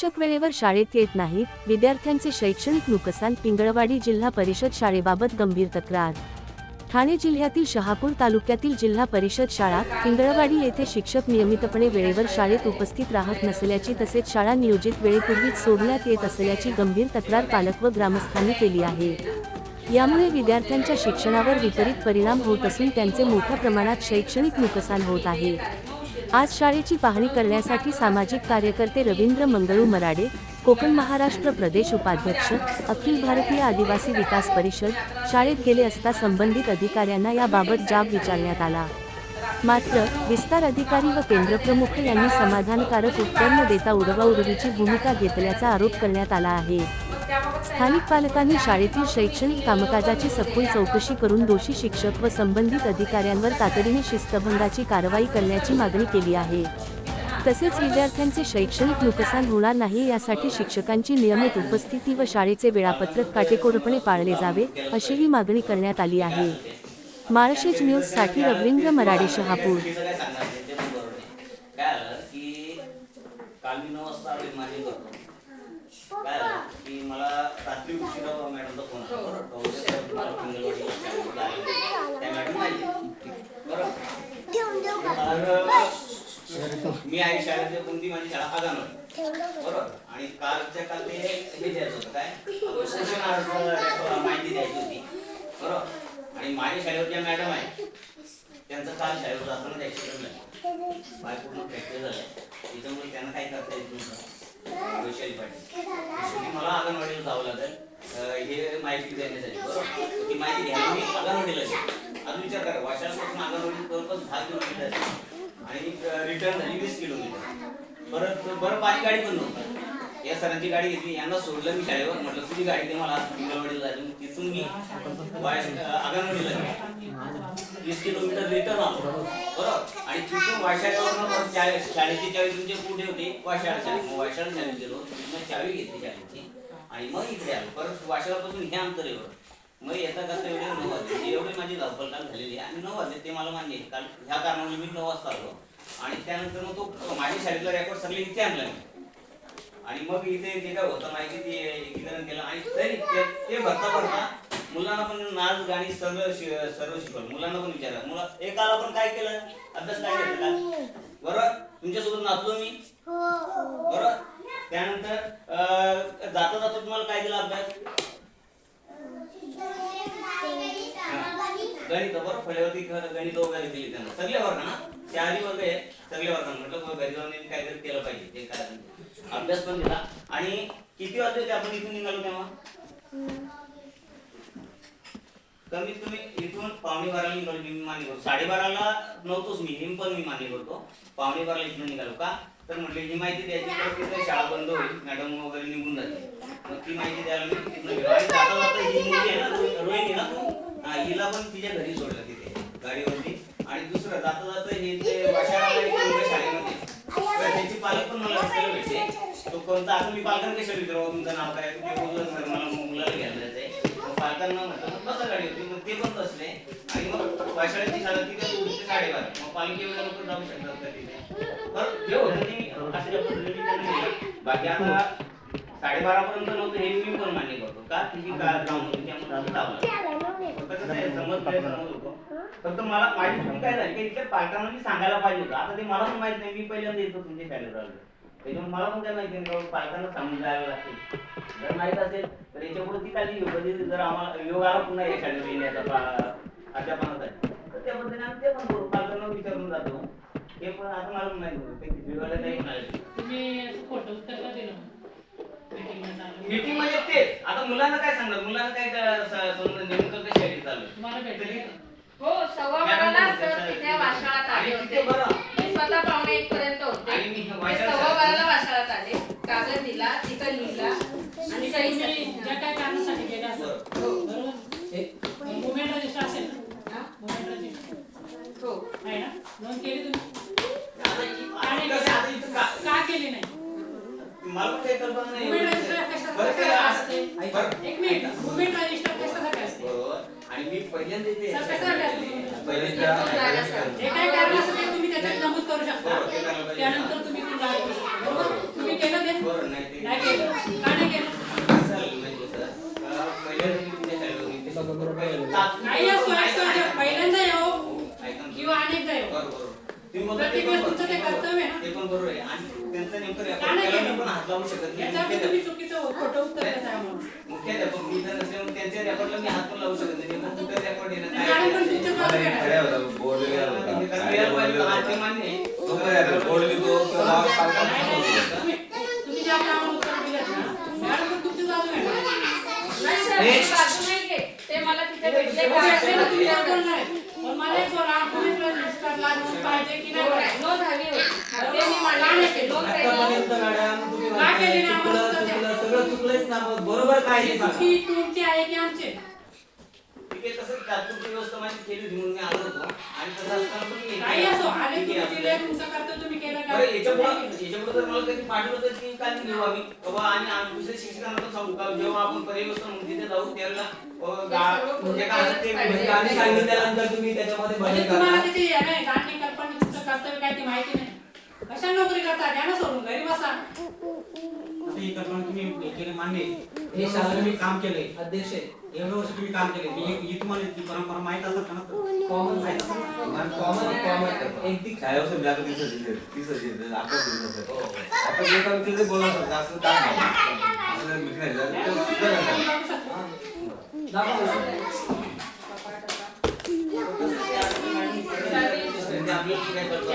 शिक्षक वेळेवर शाळेत येत नाहीत, विद्यार्थ्यांचे शैक्षणिक नुकसान. पिंगळवाडी जिल्हा परिषद शाळेबाबत गंभीर तक्रार. ठाणे जिल्ह्यातील शहापूर तालुक्यातील जिल्हा परिषद शाळा पिंगळवाडी येथे शिक्षक नियमितपणे वेळेवर शाळेत उपस्थित राहत नसल्याची तसेच शाळा नियोजित वेळेपूर्वीच सोडण्यात येत असल्याची गंभीर तक्रार पालक व ग्रामस्थांनी केली आहे. यामुळे विद्यार्थ्यांच्या शिक्षणावर विपरीत परिणाम होत असून त्यांचे मोठ्या प्रमाणात शैक्षणिक नुकसान होत आहे. आज शाळेची पाहणी करण्यासाठी सामाजिक कार्यकर्ते रवींद्र मंगळू मराडे, कोकण महाराष्ट्र प्रदेश उपाध्यक्ष, अखिल भारतीय आदिवासी विकास परिषद शाळेत गेले असता संबंधित अधिकाऱ्यांना याबाबत जाब विचारण्यात आला. मात्र विस्तार अधिकारी व केंद्रप्रमुख यांनी समाधानकारक उत्तर न देता उडवाउडवीची भूमिका घेतल्याचा आरोप करण्यात आला आहे. स्थानिक पालकांनी शाळेतील शैक्षणिक कामकाजाची सखोल चौकशी करून दोषी शिक्षक व संबंधित अधिकाऱ्यांवर तातडीने शिस्तभंगाची कारवाई करण्याची मागणी केली आहे. तसेच विद्यार्थ्यांचे शैक्षणिक नुकसान होणार नाही यासाठी शिक्षकांची नियमित उपस्थिती व शाळेचे वेळापत्रक काटेकोरपणे पाळले जावे अशीही मागणी करण्यात आली आहे. माळशेज न्यूज साठी रवींद्र मराडे, शहापूर. की मला रात्री उशिरा मॅडमचा फोन आला. त्या मॅडम नाही मी आई शाळेत कोणती माझी शाळा आगानोडी बरोबर. आणि कालच्या काल ते हे द्यायचं होतं काय माहिती द्यायची होती बरोबर. आणि माझ्या शाळेवर ज्या मॅडम आहे त्यांचं काल शाळेवर जाताना ऍक्सिडेंट झालं, पाय पूर्ण फ्रॅक्चर झालं. त्याच्यामुळे त्यांना काय करता येत नव्हतं. वैशाली पाटील मला अंगणवाडीला जावं लागेल हे माहिती देण्यासाठी बरोबर. ती माहिती घ्यायला मी अंगणवाडीला गेलो. अजून विचार करा, वाशापासून अंगणवाडी जवळपास 10 किलोमीटर आणि रिटर्न झाली 20 किलोमीटर. बरं माझी गाडी पण नव्हती. या सरांची गाडी घेतली, यांना सोडलं मी शाळेवर. म्हटलं तुझी गाडी दे मला अंगणवाडीला जायचं. तिथून मी अंगणवाडीला गेलो, 20 किलोमीटर रिटर्न आलो बरोबर. आणि तिथून वाशाळ्यावरून शाळेची चावी तुमचे कुठे होते वाशाळा वाशाळा शाळेत गेलो. तिथून चावी घेतली शाळेची आणि मग इकडे आलो. परत वाशाळ्यापासून हे अंतर एवढं. मग येता करता एवढे 9 वाजले. एवढी माझी धावपळ काल झालेली आहे. आणि 9 वाजले ते मला मान्य आहे. काल ह्या कारणामुळे मी 9 वाजता आलो. आणि त्यानंतर मग तो माझ्या शाळेतला रेकॉर्ड सगळे इथे आणला मी. आणि मग इथे जे काय होतं माहिती ते एकीकरण केलं. आणि तरी ते भरता मुलांना पण नाच गाणी सर्व शिकवलं. मुलांना पण विचारलं. मुला एकाला पण काय केलं, अभ्यास काय केलं का बरोबर. तुमच्यासोबत नाचलो मी बरोबर. त्यानंतर जाता जाता तुम्हाला काय दिला अभ्यास, गणित बरोबर. फळेवरती गणित वगैरे दिली त्यांना सगळे वर्ग ना, 4 वर्ग आहे सगळे वर्ग. म्हटलं घरी जाऊन काहीतरी केलं पाहिजे ते कारण अभ्यास पण दिला. आणि किती वाजले होते आपण इथून निघालो तेव्हा, कमीत कमी इथून 11:15 निघालो. मी मान्य करतो 12:30ला नव्हतोच मी पण मी मान्य करतो 12:15 इथून निघालो. का तर म्हटले ही माहिती द्यायची तर तिथे शाळा बंद होईल, मॅडम वगैरे निघून जाते. मग ती माहिती द्यायला मी तिथून गेलो. आणि जाता जाता ही मुलगी आहे ना रोहिणी ना, हिला पण तिच्या घरी सोडलं तिथे गाडीवरती. आणि दुसरं जाता जाता हे ते वाशाळा शाळेमध्ये त्याची पालक पण मला विचारायला भेटते. तो कोणता आता मी पालकांना कशा विचारावं तुमचं नाव काय, ते बोललं सर मला मुलाला घ्यायला जायचंय. मग पालकांना म्हटलं कसं गाडी होती, मग ते पण बसले. आणि मग वाशाळ्याची शाळा तिथे 12:30. मग पालखी वगैरे लोक जाऊ शकतात का तिथे बरं. जे होतं ते अशा पद्धतीने बाकी आता 12:30 पर्यंत नव्हतं हे मी पण मान्य करतो. का तिची काळ काम होती त्यामुळे लावलं. फक्त कसं आहे समज होतो. फक्त मला माझी चुकी काय झाली की इथे पालकांना मी सांगायला पाहिजे होतं. आता ते मला पण माहित नाही, मी पहिल्यांदा येतो तुमच्या शाळेत आलो. त्याच्यामुळे मला पण काय माहिती नाही पालकांना सांगून जायला लागते. जर माहित असेल तर याच्यापुढे ती काही योग जर आम्हाला योग आला पुन्हा या शाळेत येण्याचा अध्यापनाचा तर त्या पद्धतीने आम्ही ते पण करू. पालकांना विचारून जातो. हे पण आता मला पण माहिती होतं नाही म्हणाले तुम्ही फोटो उत्तर का दिलं मीटिंग म्हणजे तेच. आता मुलांना काय सांगणार, मुलांना काय समजून नेमकं कशी शाळेत चालू हो 12:15 सर तिथे वाशाळात आले होते. मी स्वतः 1:15 पर्यंत होते. मी 12:15 वाशाळात आले. कागद दिला, तिथं लिहिला आणि सही ज्या काय कारणासाठी गेला असेल बरोबर. मुवमेंट रजिस्टर असेल ना, मुवमेंट रजिस्टर हो आहे ना, नोंद केली तुम्ही का केली नाही मला पण काही कल्पना नाही. मुवमेंट रजिस्टर कशासाठी असते, एक मिनिट, मुवमेंट रजिस्टर कशासाठी असते आणि मी पहिल्यांदा इथे जे काय कारण असेल तुम्ही त्याच्यात नमूद करू शकता. त्यानंतर तुम्ही तुम्ही केलं ते बोलतो ते प्रत्येक पण वेळेस तुमचं ते बरोबर कर्तव्य आहे ना. ते पण बरोबर आहे आणि त्यांचं नेमकं का रेकॉर्ड नाही केलं केलं? मी पण हात लावू शकत नाही याच्यावर तुम्ही चुकीचं खोटं उत्तर देताय म्हणून. मुख्याध्यापक मी जर नसल्यामुळे त्यांच्या रेकॉर्डला मी हात पण लावू शकत नाही नेमकं कुठं रेकॉर्ड येणं काय मॅडम पण तुमच्या बाजूला आहे. ते मान्य आहे. तुम्ही ज्या कामाला उत्तर दिलेत ना, मॅडम पण तुमची बाजू आहे ना. नाही सर, मी बाजू नाही घेत. ते मला तिथे भेटले का? भेटले ना तुमच्या बरोबर नाही. पण मला एक बोला, तुम्ही रजिस्टरला नोंद पाहिजे की नाही पाहिजे? नोंद हवी होती. ते मी मान्य केली. नोंद केली. का केली नाही आम्हाला उत्तर द्या. सगळं चुकलंच ना मग बरोबर काय ते सांगा. चुकी तुमची आहे की आमची? ठीक आहे तसं तात्पुरती व्यवस्था माझी केली होती म्हणून मी आलो होतो आणि तसं असताना पण मी काही असो, आले तुम्ही दिले, तुमचं कर्तव्य तुम्ही केलं का? बरं याच्यापुढे जर मला कधी पाठवलं तर ती काय घेऊ आम्ही बाबा आणि दुसऱ्या शिक्षकांना पण सांगू का जेव्हा आपण पर्याय व्यवस्था म्हणून तिथे जाऊ त्यावेळेला म्हणजे काय असं ते म्हणजे आम्ही सांगितल्यानंतर तुम्ही त्याच्यामध्ये म्हणजे बदल तुम्हाला करा. त्याची हे नाही, जाणणी कल्पना तुमचं कर्तव्य काय ते माहिती नाही. कशा नोकरी करता? द्या ना सोडून, घरी बसा. आता ही कल्पना तुम्ही हे केले मान्य आहे. हे हे शाळेत तुम्ही काम केलंय अध्यक्ष एवढं वर्ष तुम्ही काम केले ही तुम्हाला ती परंपरा माहित असत का ना कॉमन माहित असेल ना? कॉमन एक शाळेवर समजा आता 30 आपण जे काम केलं ते बोलत होतं असं काय नाही असं मित्र आहे जर तो कुठं राहतात. आपली काय करतो